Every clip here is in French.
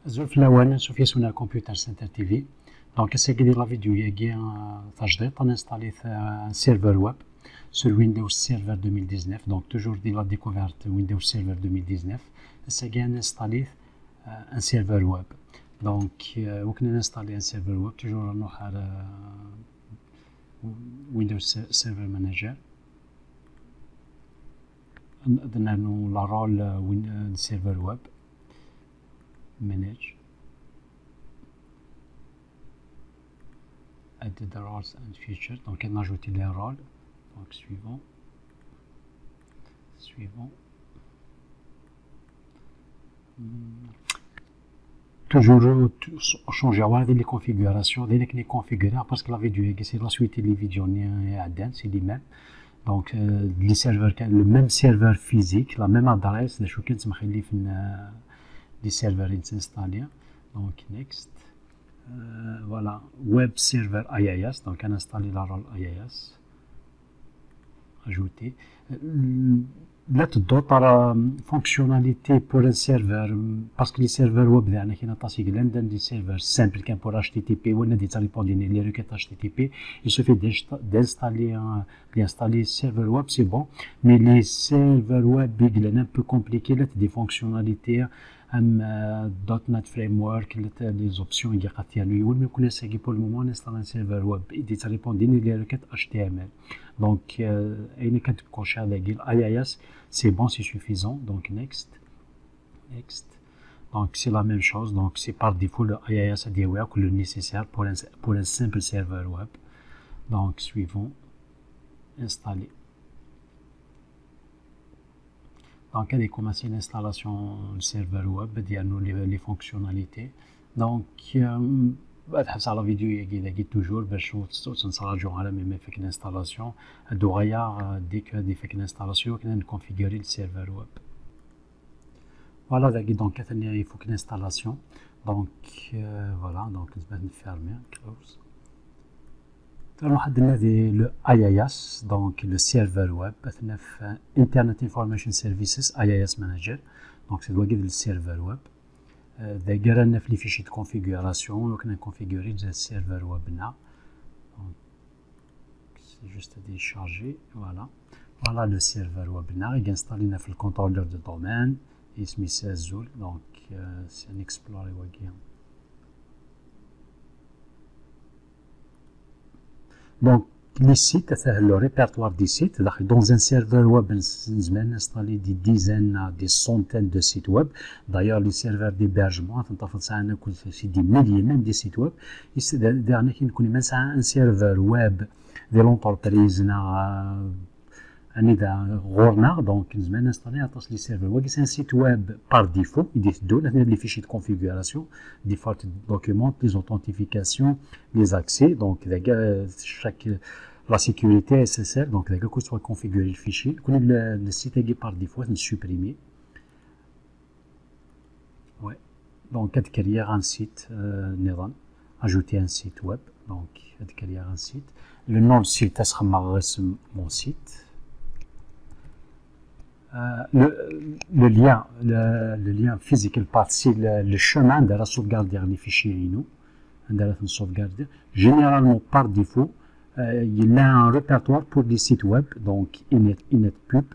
زول في الأوان نشوف يسونا كمبيوتر سنتر تي في. دونك essayez de la vidéo يجي تجديد تنستالي un serveur web sur Windows Server 2019. Donc toujours de la découverte Windows Server 2019. Essayez d'installer un serveur web. Donc وكنا نستالي un serveur web toujours نروح على Windows Server Manager. درنا له لا رول serveur web manage. Add the roles and features. Donc on ajoute les rôles. Donc suivant. Toujours changer les configurations, les configurer parce que la vidéo c'est la suite des vidéos c'est les mêmes. Donc les serveurs, le même serveur physique, la même adresse, les choses qui sont les serveurs installés. Donc next. Voilà, web server IIS, donc on installe la rôle IIS, ajouter. Là, d'autres fonctionnalités pour un serveur, parce que les serveurs web, des serveurs simples pour HTTP ou les requêtes HTTP, il suffit d'installer serveur web, c'est bon, mais les serveurs web, ils sont un peu compliqués, là, des fonctionnalités. .NET Framework, les options il y a mais pour le moment on installe un serveur web et des les requêtes HTML. Donc IIS c'est bon, c'est suffisant. Donc next. Donc c'est la même chose, donc c'est par défaut le IIS a dit que le nécessaire pour un simple serveur web. Donc suivant, installer. Donc, on a commencé l'installation du serveur web, les fonctionnalités. Donc, à la vidéo, il y a toujours l'installation. Dès que vous faites l'installation, vous pouvez configurer le serveur web. Voilà, donc il faut une installation. Donc, voilà, donc on va fermer, close. Le IIS, donc le serveur web, Internet Information Services IIS Manager, donc c'est le serveur web. D'ailleurs, on a les fichiers de configuration, on a configuré le serveur web. C'est juste à décharger, voilà. Voilà le serveur web. Il est installé dans le contrôleur de domaine, il se met Azul, donc c'est un Explorer web. Donc, les sites, le répertoire des sites, dans un serveur web, on a installé des dizaines, des centaines de sites web. D'ailleurs, les serveurs d'hébergement, c'est des milliers, même des sites web. Et c'est dernier qui nous même un serveur web de l'entreprise, donc on a installé les serveurs web. C'est un site web par défaut, il y a les fichiers de configuration, des documents, les authentifications, les accès, donc la sécurité SSL, donc il faut configurer le fichier. Le site est par défaut, c'est supprimé. Ouais. Donc, créer un site, ajouter un site web, donc créer un site. Le nom du site, c'est mon site. Le lien physique, c'est le chemin de la sauvegarde des fichiers. Généralement, par défaut, il y a un répertoire pour des sites web, donc inetpub,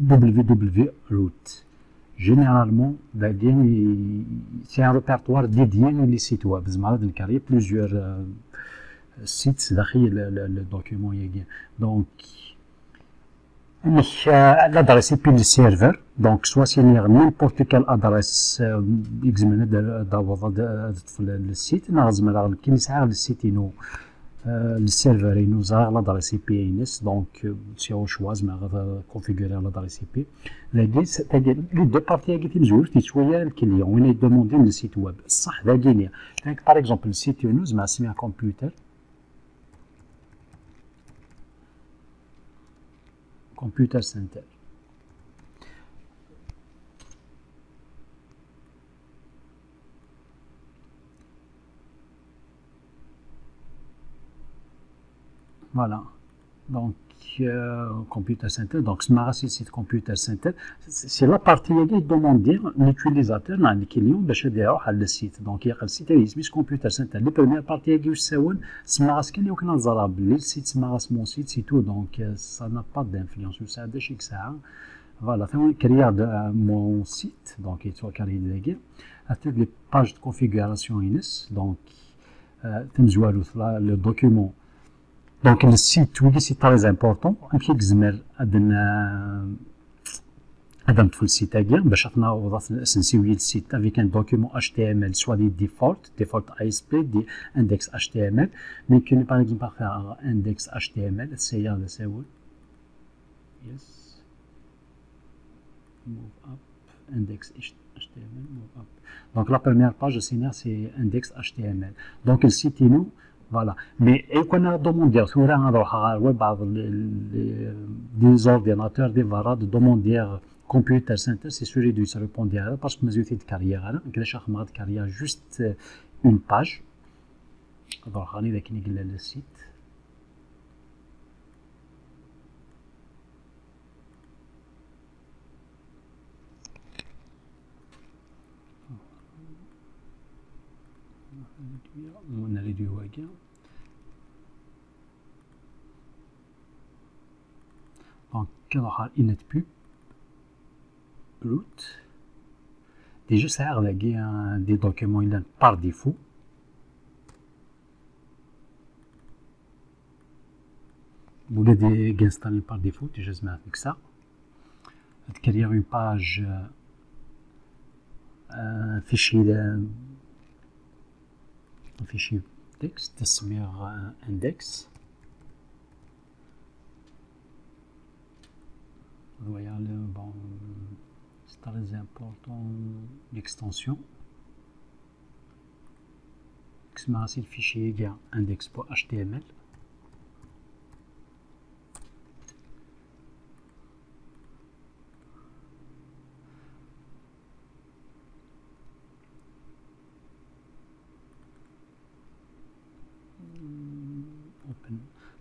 www.root. Généralement, c'est un répertoire dédié aux sites web. Il y a plusieurs sites le document. Donc, l'adresse IP du serveur, donc soit c'est n'importe quelle adresse examinée le site, le site le serveur nous a l'adresse IP donc si on choisit de configurer l'adresse IP. Les deux parties qui sont le client, on est demandé le site web. Par exemple, le site nous c'est un computer. Computer Center. Voilà. Donc, Computer Center, donc Smart Site Computer Center, c'est la partie qui demande l'utilisateur, le client, باش يروح على السيت. Donc il y a le site qui Computer Center. La première partie qui يساون Smart كان يمكن نزرع باللي السيت Smart mon site c'est tout, donc ça n'a pas d'influence. Ça a شي ساعة. Voilà, on crée mon site, donc il soit créé délégué. À toutes les pages de configuration INS, donc le document. Donc le site, oui, c'est très important. Un petit exemple, Adam le site again, le site avec un document HTML, soit des default ASP, des index HTML, mais qui n'est pas exemple faire index HTML, c'est yes, move up, index HTML, move up. Donc la première page c'est index HTML. Donc le site nous voilà. Mais on a demandé sur un web des ordinateurs, des varas de demander Computer Center, c'est celui de se répondre parce que mes outils de carrière, de carrière juste une page. Alors on est avec le site. On a réduit au gain. Donc, alors, init pub root. Déjà, ça a réglé des documents par défaut. Vous voulez installer par défaut, déjà, je mets avec ça. Créer une page, un fichier texte, تسمير index. Voyez, bon, c'est très important l'extension. C'est le fichier index.html.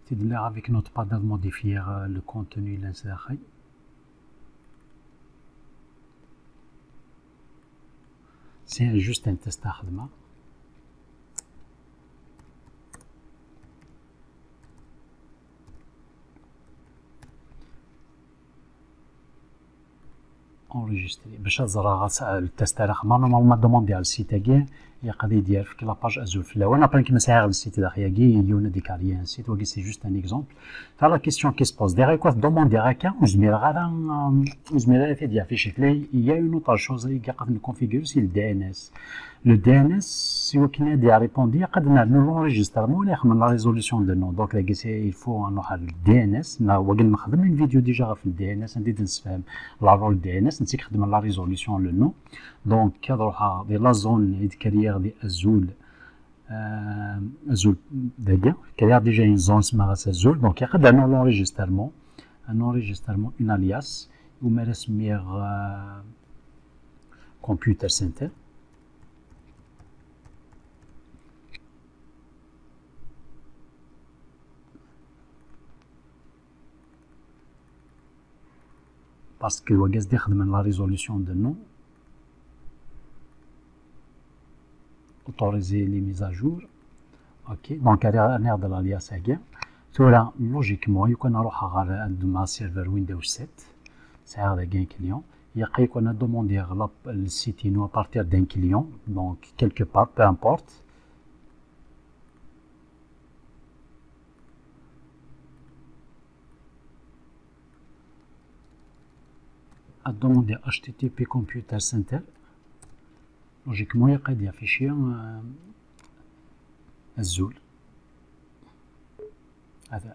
C'est de là avec notre page de modifier le contenu l'insérer. C'est juste un test à faire. Enregistrer. باش نزرع التست على خمار نورمالمون دوموندي على السيت تاعي يقدر يدير في لا باج ازول في الاول ابري كيما ساعه السيت داخياكي يونا ديكاري ان سيت وكي سي جوست ان اكزومبل تاع لا كيسيون كي سبوز ديغ كوا دوموندي هكا وزمير غادا في ديال فيشي فلاي يا اون اوتر شوز اللي قاعد نكونفيغور سي الدي ان اس لو دي ان اس سي كنا دي ريبوندي قد نعملو لونجيسترمون ولا يخمم لا ريزوليسيون دو نو دونك لا سي الفو نروح الدي ان اس وقال نخدم من فيديو ديجا في الدي ان اس ندير نسفهم لا رول دي ان اس نسيك نخدم لا ريزوليسيون لو نو دونك كنروح دي لا زون دي كارير دي ازول azul d'ailleurs qu'il y a déjà une zone smart azul donc il y a un enregistrement une alias ou me computer center parce que le gaz décharge la résolution de nom autoriser les mises à jour. Ok, donc à l'ère de l'alias again. Là, logiquement, il y a un serveur Windows 7, c'est un client. Il y a demandé le site à partir d'un client, donc quelque part, peu importe. À demander HTTP Computer Center. Logiquement, il y a un fichier azul.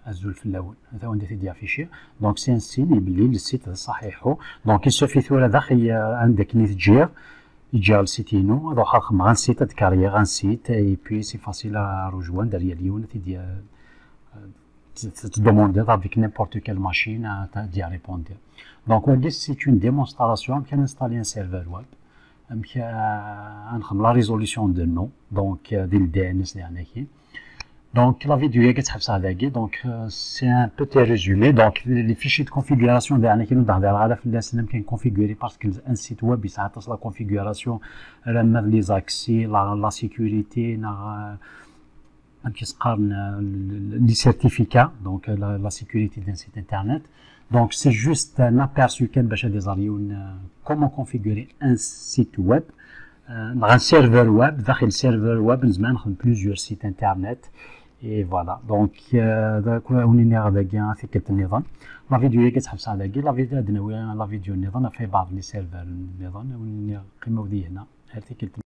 azul في الاول هذا هو ندير ديال فيشي دونك سي ان سين بلي السيت صحيحو دونك يسوفي ثورة داخل عندك نيت تجي يجي السيتينو روح خدم غان سيت كارير غان سيت اي بي سي فاسيل روجوان داريا اليون ديال تدوموندي افيك نيمبورت كال ماشين ديال ريبوندي دونك ولكن سي اون ديمونستراسيون كان انستالي ان سيرفر ويب نخدم لا ريزوليسيون دو نو دونك ديال الدي ان اس يعني كي Donc la vidéo donc c'est un petit résumé. Donc les fichiers de configuration configurer parce qu'un site web il s'attache la configuration, les accès, la sécurité, les certificats, donc la sécurité d'un site internet. Donc c'est juste un aperçu comment configurer un site web. Un serveur web, dans le serveur web, nous avons plusieurs sites internet. Et voilà. Donc, on est avec un fait la vidéo est la vidéo, la vidéo, on a fait les serveurs, on est